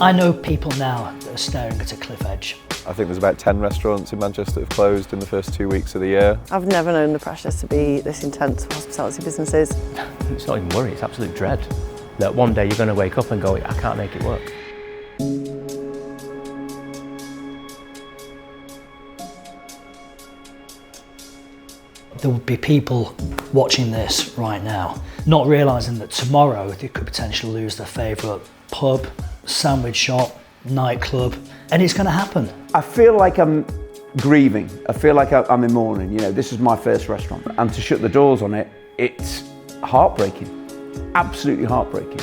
I know people now that are staring at a cliff edge. I think there's about 10 restaurants in Manchester that have closed in the first 2 weeks of the year. I've never known the pressure to be this intense for hospitality businesses. It's not even worry, it's absolute dread. That one day you're going to wake up and go, I can't make it work. There would be people watching this right now, not realising that tomorrow they could potentially lose their favourite pub, sandwich shop, nightclub, and it's going to happen. I feel like I'm grieving. I feel like I'm in mourning. You know, this is my first restaurant, and to shut the doors on it, it's heartbreaking, absolutely heartbreaking.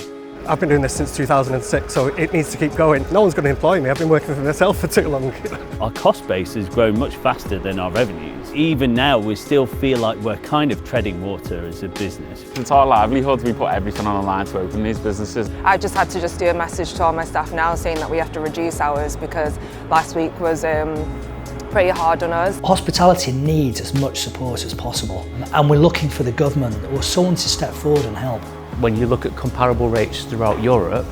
I've been doing this since 2006, so it needs to keep going. No one's going to employ me. I've been working for myself for too long. Our cost base has grown much faster than our revenues. Even now, we still feel like we're kind of treading water as a business. It's our livelihood. We put everything on the line to open these businesses. I just had to do a message to all my staff now saying that we have to reduce hours because last week was pretty hard on us. Hospitality needs as much support as possible, and we're looking for the government or someone to step forward and help. When you look at comparable rates throughout Europe,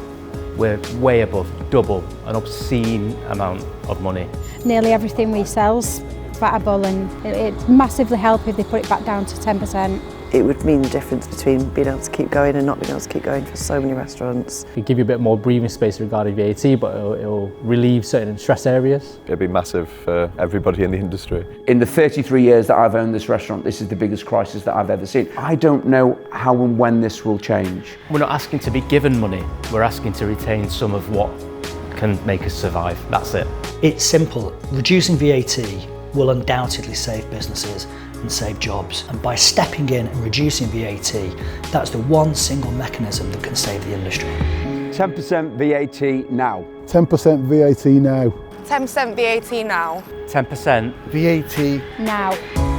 we're way above double an obscene amount of money. Nearly everything we sell's vatable, and it massively help if they put it back down to 10%. It would mean the difference between being able to keep going and not being able to keep going for so many restaurants. It'll give you a bit more breathing space regarding VAT, but it'll relieve certain stress areas. It'd be massive for everybody in the industry. In the 33 years that I've owned this restaurant, this is the biggest crisis that I've ever seen. I don't know how and when this will change. We're not asking to be given money, we're asking to retain some of what can make us survive. That's it. It's simple. Reducing VAT will undoubtedly save businesses and save jobs. And by stepping in and reducing VAT, that's the one single mechanism that can save the industry. 10% VAT now. 10% VAT now. 10% VAT now. 10% VAT Now.